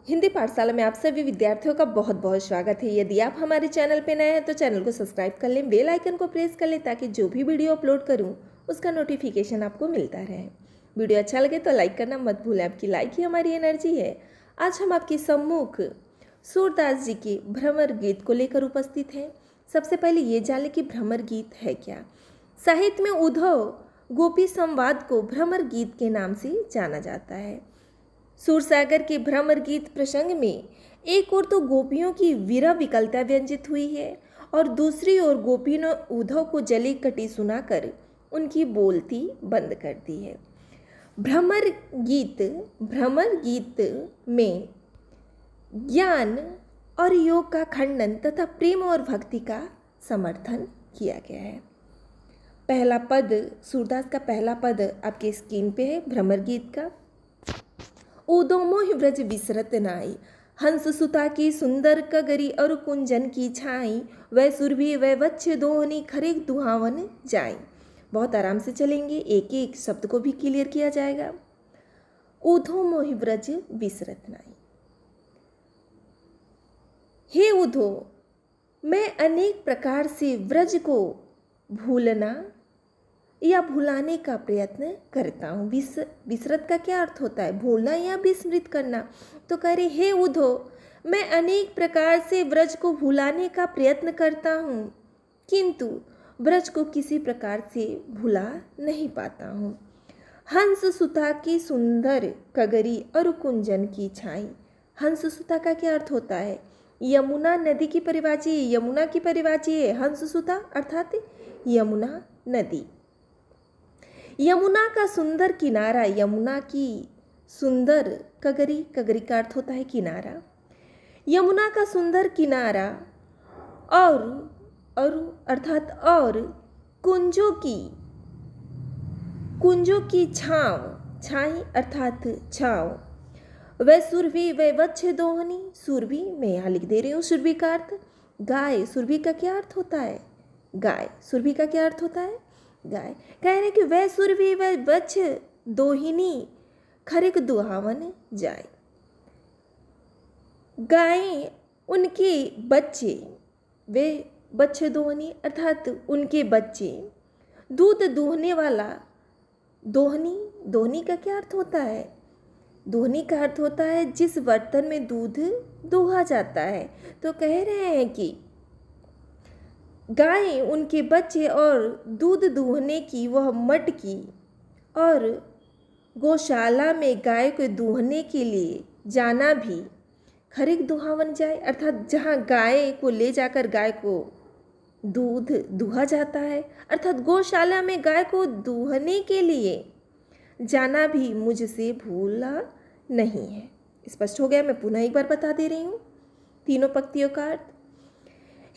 हिंदी पाठशाला में आप सभी विद्यार्थियों का बहुत बहुत स्वागत है। यदि आप हमारे चैनल पर नए हैं तो चैनल को सब्सक्राइब कर लें, बेल आइकन को प्रेस कर लें ताकि जो भी वीडियो अपलोड करूं उसका नोटिफिकेशन आपको मिलता रहे। वीडियो अच्छा लगे तो लाइक करना मत भूलें, आपकी लाइक ही हमारी एनर्जी है। आज हम आपके सम्मुख सूरदास जी के भ्रमर गीत को लेकर उपस्थित हैं। सबसे पहले ये जान लें कि भ्रमर गीत है क्या। साहित्य में उद्धव गोपी संवाद को भ्रमर गीत के नाम से जाना जाता है। सूरसागर के भ्रमर गीत प्रसंग में एक ओर तो गोपियों की विरह विकलता व्यंजित हुई है और दूसरी ओर गोपी ने उद्धव को जली कटी सुनाकर उनकी बोलती बंद कर दी है। भ्रमर गीत में ज्ञान और योग का खंडन तथा प्रेम और भक्ति का समर्थन किया गया है। पहला पद, सूरदास का पहला पद आपके स्क्रीन पे है भ्रमर गीत का। उदो मोहि व्रज विसरत नाई, हंस सुता की सुंदर कगरी और कुंजन की छाई, वह सुरभि वह वच्छ दोहनी खरेक दुहावन जाई। बहुत आराम से चलेंगे, एक एक शब्द को भी क्लियर किया जाएगा। उधो मोहि व्रज विसरत नाई। हे उधो, मैं अनेक प्रकार से व्रज को भूलना या भुलाने का प्रयत्न करता हूँ। विसरत का क्या अर्थ होता है? भूलना या विस्मृत करना। तो कह रहे हे उद्धो, मैं अनेक प्रकार से व्रज को भुलाने का प्रयत्न करता हूँ किंतु व्रज को किसी प्रकार से भुला नहीं पाता हूँ। हंस सुता की सुंदर कगरी और कुंजन की छाई। हंस सुता का क्या अर्थ होता है? यमुना नदी की परिभाषा, यमुना की परिभाषा है हंस सुता अर्थात यमुना नदी। यमुना का सुंदर किनारा, यमुना की सुंदर कगरी, कगरी का अर्थ होता है किनारा। यमुना का सुंदर किनारा और अर्थात और कुंजों की छांव, छाई अर्थात छांव। वह सुरभि वह वच्छ दोहनी, सुरभि मैं यहाँ लिख दे रही हूँ। सुरभि का अर्थ गाय। सुरभि का क्या अर्थ होता है? गाय। सुरभि का क्या अर्थ होता है? गाय। कह रहे कि वह सुरभि वह वच्छ दोहिनी खरिक दुहावन जाए। गायें उनके बच्चे, वे बच्चे दोहनी अर्थात उनके बच्चे, दूध दूहने वाला। दोहनी, दोहनी का क्या अर्थ होता है? दोहनी का अर्थ होता है जिस बर्तन में दूध दूहा जाता है। तो कह रहे हैं कि गायें उनके बच्चे और दूध दूहने की वह मटकी और गौशाला में गाय को दूहने के लिए जाना भी खरिक दुहावन जाए, अर्थात जहाँ गाय को ले जाकर गाय को दूध दूहा जाता है, अर्थात गौशाला में गाय को दूहने के लिए जाना भी मुझसे भूला नहीं है। स्पष्ट हो गया? मैं पुनः एक बार बता दे रही हूँ तीनों पंक्तियों का अर्थ।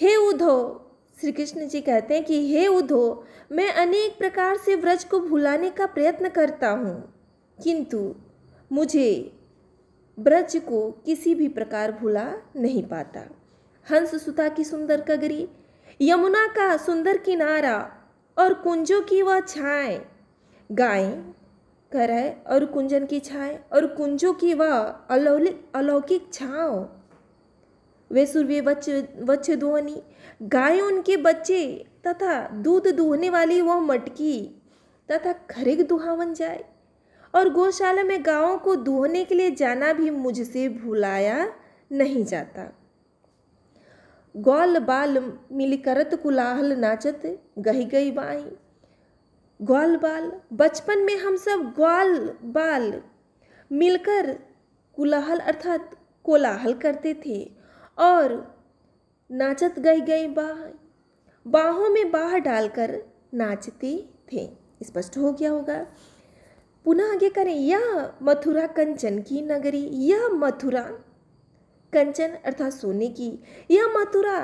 हे उद्धव, श्री कृष्ण जी कहते हैं कि हे उद्धव, मैं अनेक प्रकार से व्रज को भुलाने का प्रयत्न करता हूँ किंतु मुझे ब्रज को किसी भी प्रकार भुला नहीं पाता। हंस सुता की सुंदर कगरी, यमुना का सुंदर किनारा और कुंजों की वह छाएं, गाय कर है और कुंजन की छाएं और कुंजों की वह अलौकिक छाँव। वे सुरभि वच्छ दोहनी, गाय उनके बच्चे तथा दूध दूहने वाली वह मटकी तथा खरिक दुहावन जाए। और गौशाला में गायों को दूहने के लिए जाना भी मुझसे भुलाया नहीं जाता। ग्वाल बाल मिल करत कुलाहल नाचत गही गई बाई। ग्वाल बाल, बचपन में हम सब ग्वाल बाल मिलकर कुलाहल अर्थात कोलाहल करते थे और नाचत गई गई बाहों में बाह डालकर नाचते थे। स्पष्ट हो गया होगा? पुनः आगे करें। यह मथुरा कंचन की नगरी, यह मथुरा कंचन अर्थात सोने की, यह मथुरा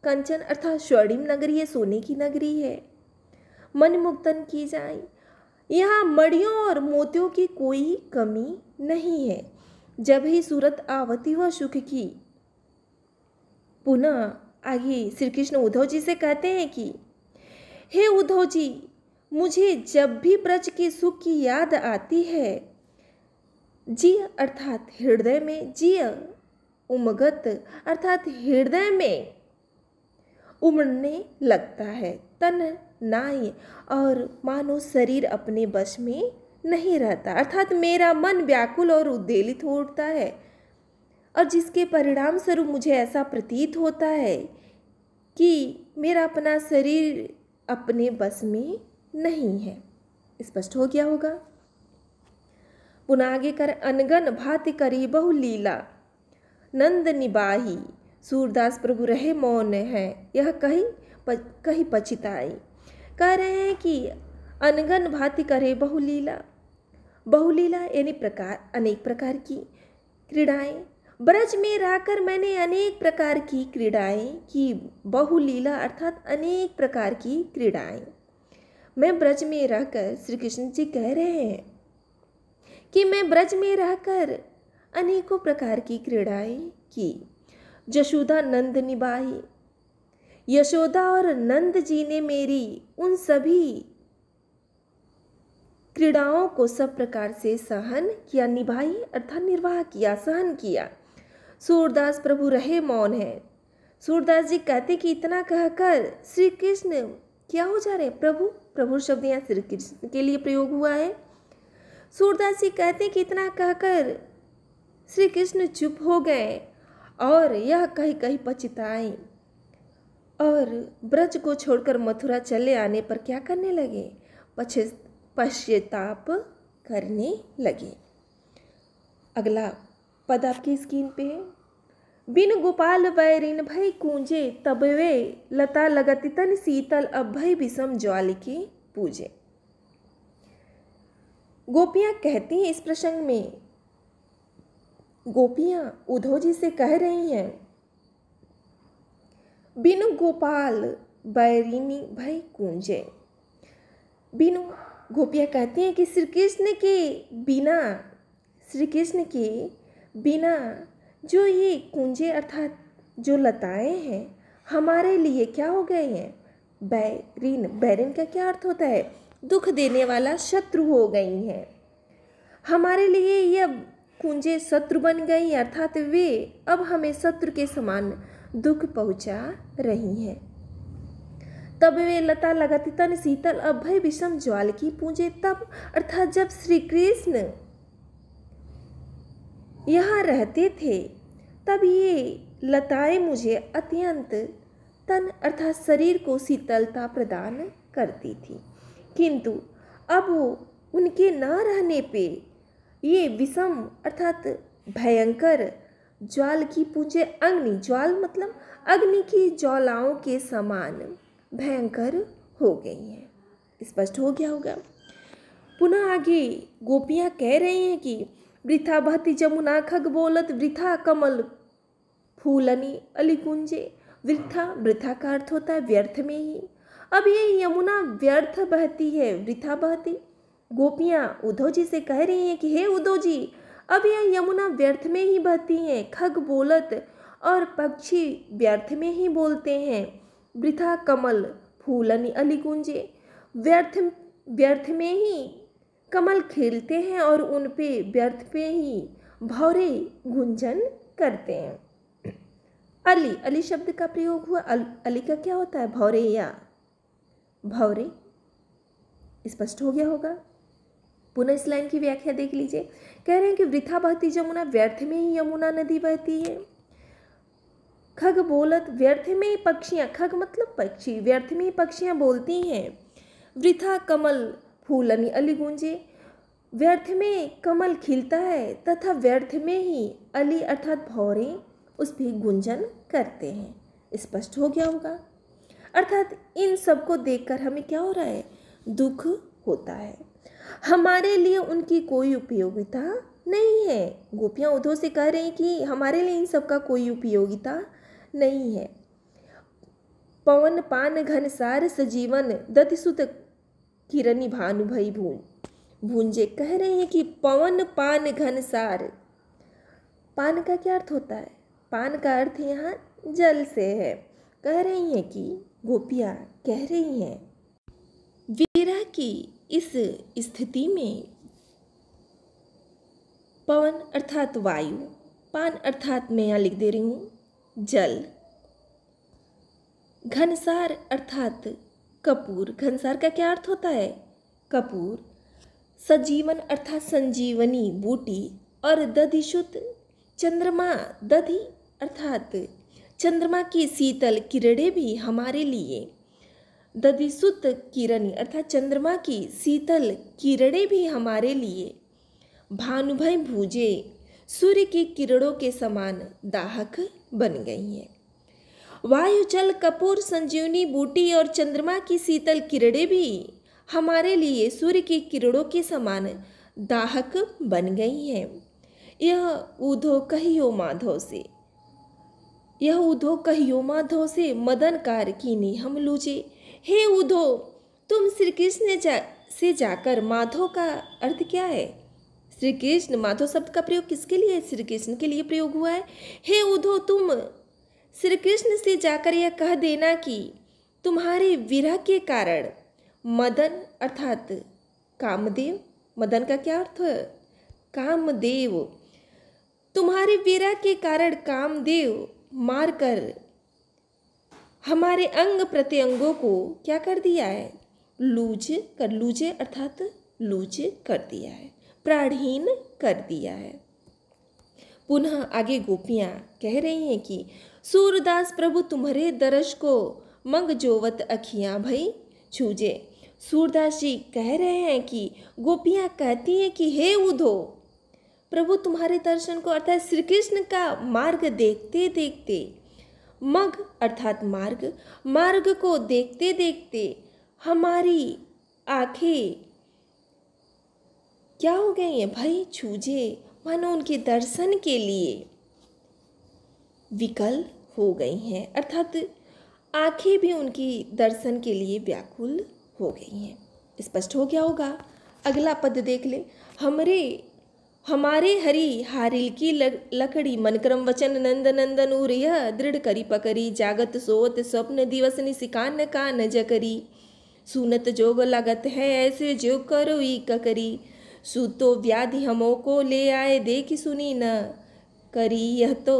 कंचन अर्थात स्वर्णिम नगरी है, सोने की नगरी है। मन मुक्तन की जाए, यहाँ मड़ियों और मोतियों की कोई कमी नहीं है। जब ही सूरत आवती वह सुख की। पुनः आगे श्री कृष्ण उद्धव जी से कहते हैं कि हे उद्धव जी, मुझे जब भी ब्रज के सुख की याद आती है जिय अर्थात हृदय में, जिय उमगत अर्थात हृदय में उमड़ने लगता है। तन नाई और मानो शरीर अपने बस में नहीं रहता, अर्थात मेरा मन व्याकुल और उद्वेलित हो उठता है, और जिसके परिणाम स्वरूप मुझे ऐसा प्रतीत होता है कि मेरा अपना शरीर अपने बस में नहीं है। स्पष्ट हो गया होगा। पुनः आगे कर, अनगन भांति करी बहु लीला नंद निबाही, सूरदास प्रभु रहे मौन है, यह कहीं पछिताई। कह रहे हैं कि अनगन भांति करे बहुलीला, बहुलीला यानी प्रकार, अनेक प्रकार की क्रीड़ाएं। ब्रज में रहकर मैंने अनेक प्रकार की क्रीड़ाएं की। बहुलीला अर्थात अनेक प्रकार की क्रीड़ाएं। मैं ब्रज में रहकर, श्री कृष्ण जी कह रहे हैं कि मैं ब्रज में रहकर अनेकों प्रकार की क्रीड़ाएं की। यशोदा नंद निभाई, यशोदा और नंद जी ने मेरी उन सभी क्रीड़ाओं को सब प्रकार से सहन किया, निभाई अर्थात निर्वाह किया, सहन किया। सूरदास प्रभु रहे मौन है। सूरदास जी कहते कि इतना कहकर श्री कृष्ण क्या हो जा रहे हैं, प्रभु, प्रभु शब्द यहाँ श्री कृष्ण के लिए प्रयोग हुआ है। सूरदास जी कहते कि इतना कहकर श्री कृष्ण चुप हो गए और यह कहीं कहीं पछताए और ब्रज को छोड़कर मथुरा चले आने पर क्या करने लगे, पश्चाताप करने लगे। अगला पद आपकी स्क्रीन पे है। बिन गोपाल बैरिन भय कूंजे, तब वे लता लगति तन शीतल, अब भय विषम ज्वाल के पूजे। गोपियां कहती हैं इस प्रसंग में, गोपियां उद्धव जी से कह रही हैं, बिनु गोपाल बैरिनी भय कूंजे। बिनु, गोपियां कहती हैं कि श्री कृष्ण के बिना, श्री कृष्ण के बिना जो ये कुंजे अर्थात जो लताएं हैं हमारे लिए क्या हो गए हैं, बैरिन। बैरिन का क्या अर्थ होता है, दुख देने वाला, शत्रु हो गई हैं। हमारे लिए ये कुंजे शत्रु बन गई, अर्थात वे अब हमें शत्रु के समान दुख पहुंचा रही हैं। तब वे लता लगति तन शीतल, अब भय विषम ज्वाल की पूजे। तब अर्थात जब श्री कृष्ण यहाँ रहते थे तब ये लताएं मुझे अत्यंत तन अर्थात शरीर को शीतलता प्रदान करती थी, किंतु अब उनके न रहने पे ये विषम अर्थात भयंकर ज्वाल की पूजे, अग्नि, ज्वाल मतलब अग्नि की ज्वालाओं के समान भयंकर हो गई हैं। स्पष्ट हो गया होगा। पुनः आगे गोपियां कह रही हैं कि वृथा बहती जमुना खग बोलत, वृथा कमल फूलनी अलिकुंजे। वृथा, वृथा का अर्थ होता है व्यर्थ में ही। अब ये यमुना व्यर्थ बहती है, वृथा बहती। गोपियां उद्धव जी से कह रही हैं कि हे उद्धव जी, अब यह यमुना व्यर्थ में ही बहती हैं, खग बोलत और पक्षी व्यर्थ में ही बोलते हैं। वृथा कमल फूलनी अलिकुंजे, व्यर्थ में ही कमल खिलते हैं और उन पे व्यर्थ पे ही भौरे गुंजन करते हैं। अली, अली शब्द का प्रयोग हुआ। अली का क्या होता है, भौरे या भौरे। स्पष्ट हो गया होगा। पुनः इस लाइन की व्याख्या देख लीजिए। कह रहे हैं कि वृथा बहती जमुना, व्यर्थ में ही यमुना नदी बहती है। खग बोलत, व्यर्थ में ही पक्षियाँ, खग मतलब पक्षी, व्यर्थ में ही पक्षियाँ बोलती हैं। वृथा कमल फूलनी अली गूंजे, व्यर्थ में कमल खिलता है तथा व्यर्थ में ही अली अर्थात भौरे उस पर गुंजन करते हैं। स्पष्ट हो गया होगा। अर्थात इन सबको देखकर हमें क्या हो रहा है, दुख होता है। हमारे लिए उनकी कोई उपयोगिता नहीं है। गोपियाँ उद्धव से कह रही कि हमारे लिए इन सब का कोई उपयोगिता नहीं है। पवन पान घनसार सजीवन, दतिसुत किरनी भानु भई भूंजे। कह रहे हैं कि पवन पान घनसार, पान का क्या अर्थ होता है, पान का अर्थ यहाँ जल से है। कह रही हैं कि गोपियाँ कह रही हैं विरह की इस स्थिति में पवन अर्थात वायु, पान अर्थात मैं यहाँ लिख दे रही हूँ जल, घनसार अर्थात कपूर, घनसार का क्या अर्थ होता है? कपूर, सजीवन अर्थात संजीवनी बूटी, और दधिशुत चंद्रमा, दधि अर्थात चंद्रमा की शीतल किरणें भी हमारे लिए, दधिसुत किरणी अर्थात चंद्रमा की शीतल किरणें भी हमारे लिए भानुभय भूजे सूर्य की किरणों के समान दाहक बन गई हैं। वायु, जल, कपूर, संजीवनी बूटी और चंद्रमा की शीतल किरणें भी हमारे लिए सूर्य की किरणों के समान दाहक बन गई हैं। यह ऊधो कहियो माधव से, यह ऊधो कहियो माधव से मदन कार कीनी हम लूजे। हे ऊधो, तुम श्री कृष्ण से जाकर, माधव का अर्थ क्या है? श्री कृष्ण, माधव शब्द का प्रयोग किसके लिए? श्री कृष्ण के लिए प्रयोग हुआ है। हे ऊधो, तुम श्री कृष्ण से जाकर यह कह देना कि तुम्हारे विरह के कारण मदन अर्थात कामदेव, मदन का क्या अर्थ है? कामदेव, तुम्हारे विरह के कारण कामदेव मारकर हमारे अंग प्रत्यंगों को क्या कर दिया है? लूजे अर्थात लूज कर दिया है, प्राणहीन कर दिया है। पुनः आगे गोपियाँ कह रही हैं कि सूरदास प्रभु तुम्हारे दर्श को मंग जोवत अखियाँ भई छूजे। सूरदास जी कह रहे हैं कि गोपियाँ कहती हैं कि हे उधो, प्रभु तुम्हारे दर्शन को अर्थात श्री कृष्ण का मार्ग देखते देखते, मग अर्थात मार्ग, मार्ग को देखते देखते हमारी आंखें क्या हो गई हैं भाई? छूजे, मानो उनके दर्शन के लिए विकल हो गई हैं, अर्थात आंखें भी उनकी दर्शन के लिए व्याकुल हो गई हैं। स्पष्ट हो गया होगा। अगला पद देख ले। हमारे हरि हारिल की लकड़ी, मनक्रम वचन नंद नंदन उरिया, दृढ़ करी पकड़ी, जागत सोत स्वप्न दिवस निशिकान कान जकरी, सुनत जोग लगत है ऐसे जो करो ई ककरी, सूतो व्याधि हमो को ले आए देखी सुनी न करी, यह तो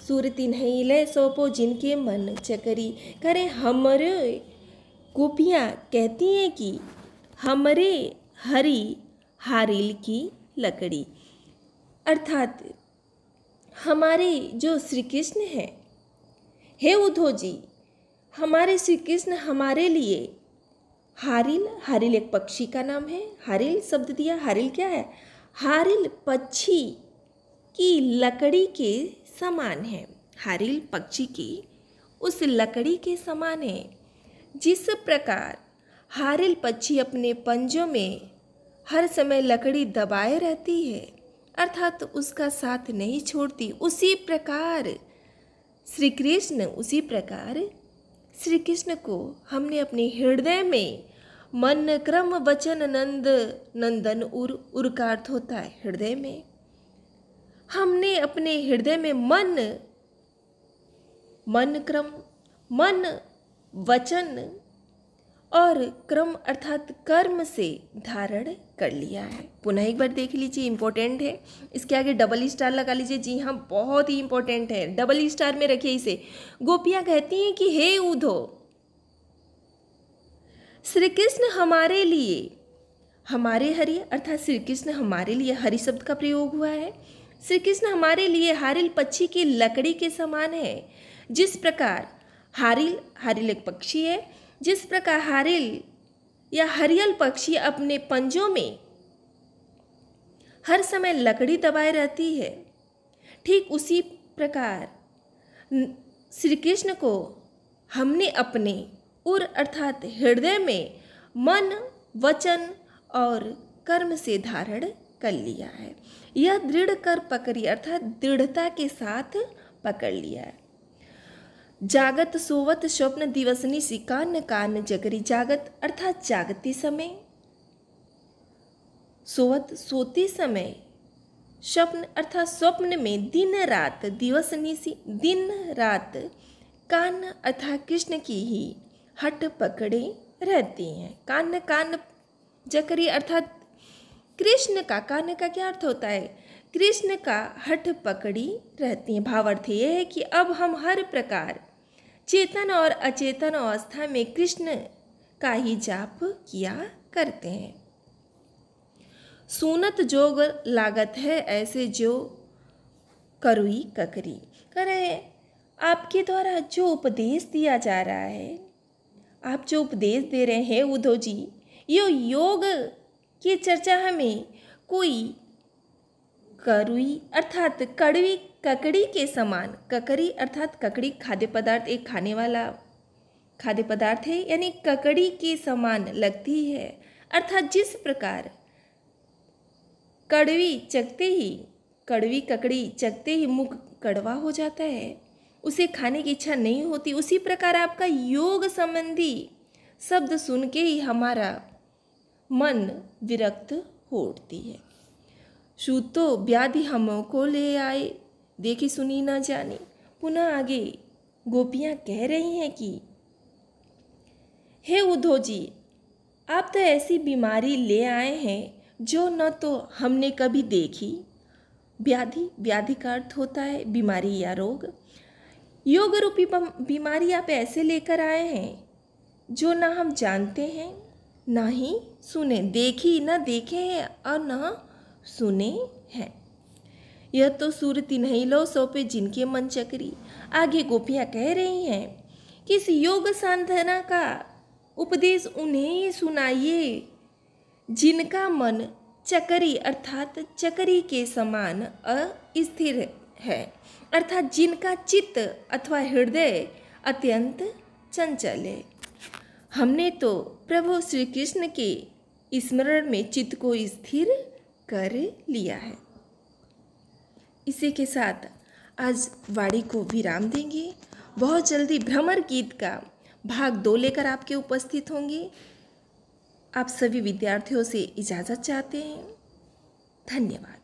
सूरती नहीं ले सोपो जिनके मन चकरी। करे हमरे गोपियाँ कहती हैं कि हमरे हरि हारिल की लकड़ी, अर्थात हमारे जो श्री कृष्ण हैं, हे उद्धव जी, हमारे श्री कृष्ण हमारे लिए हारिल, हारिल एक पक्षी का नाम है, हारिल शब्द दिया। हारिल क्या है? हारिल पक्षी की लकड़ी के समान है। हारिल पक्षी की उस लकड़ी के समान है। जिस प्रकार हारिल पक्षी अपने पंजों में हर समय लकड़ी दबाए रहती है, अर्थात उसका साथ नहीं छोड़ती, उसी प्रकार श्री कृष्ण को हमने अपने हृदय में मन क्रम वचन नंद नंदन उर का अर्थ होता है हृदय में। हमने अपने हृदय में मन क्रम, मन वचन और क्रम अर्थात कर्म से धारण कर लिया है। पुनः एक बार देख लीजिए, इंपॉर्टेंट है। इसके आगे डबल स्टार लगा लीजिए। जी हाँ, बहुत ही इंपॉर्टेंट है, डबल स्टार में रखिए इसे। गोपियाँ कहती हैं कि हे उद्धो, श्री कृष्ण हमारे लिए, हमारे हरि अर्थात श्री कृष्ण हमारे लिए, हरि शब्द का प्रयोग हुआ है। श्री कृष्ण हमारे लिए हारिल पक्षी की लकड़ी के समान है। जिस प्रकार हारिल एक पक्षी है, जिस प्रकार हारिल या हरियल पक्षी अपने पंजों में हर समय लकड़ी दबाए रहती है, ठीक उसी प्रकार श्री कृष्ण को हमने अपने उर अर्थात हृदय में मन वचन और कर्म से धारण कर लिया है। यह दृढ़ कर पकड़ी अर्थात दृढ़ता के साथ पकड़ लिया है। जागत सोवत स्वप्न दिवसनी सी कान कान जगरी, जागत अर्थात जागती समय, सोवत सोते समय, स्वप्न अर्थात स्वप्न में, दिन रात, दिवसनी सी दिन रात, कान अर्थात कृष्ण की ही हट पकड़े रहती हैं। कान कान जकरी अर्थात कृष्ण का, कान का क्या अर्थ होता है? कृष्ण का हठ पकड़ी रहती हैं। भावार्थ यह है कि अब हम हर प्रकार चेतन और अचेतन अवस्था में कृष्ण का ही जाप किया करते हैं। सुनत जोग लागत है ऐसे जो करुई ककरी। कह रहे हैं आपके द्वारा जो उपदेश दिया जा रहा है, आप जो उपदेश दे रहे हैं उद्धव जी, ये योग की चर्चा हमें कोई करुई अर्थात कड़वी ककड़ी के समान, ककड़ी अर्थात ककड़ी खाद्य पदार्थ, एक खाने वाला खाद्य पदार्थ है, यानी ककड़ी के समान लगती है। अर्थात जिस प्रकार कड़वी ककड़ी चखते ही मुख कड़वा हो जाता है, उसे खाने की इच्छा नहीं होती, उसी प्रकार आपका योग संबंधी शब्द सुन के ही हमारा मन विरक्त हो उठती है। सूतो व्याधि हमको ले आए, देखी सुनी न जानी। पुनः आगे गोपियाँ कह रही हैं कि हे उद्धव जी, आप तो ऐसी बीमारी ले आए हैं जो न तो हमने कभी देखी। व्याधि का अर्थ होता है बीमारी या रोग। योग रूपी बीमारी आप ऐसे लेकर आए हैं जो ना हम जानते हैं, ना ही सुने, देखी न देखे हैं और न सुने हैं। यह तो सूरती नहीं लो सौंपे जिनके मन चकरी। आगे गोपियाँ कह रही हैं कि इस योग साधना का उपदेश उन्हें ही सुनाइए जिनका मन चकरी अर्थात चकरी के समान अस्थिर है, अर्थात जिनका चित्त अथवा हृदय अत्यंत चंचल है। हमने तो प्रभु श्री कृष्ण के स्मरण में चित्त को स्थिर कर लिया है। इसी के साथ आज वाणी को विराम देंगे। बहुत जल्दी भ्रमर गीत का भाग 2 लेकर आपके उपस्थित होंगे। आप सभी विद्यार्थियों से इजाज़त चाहते हैं। धन्यवाद।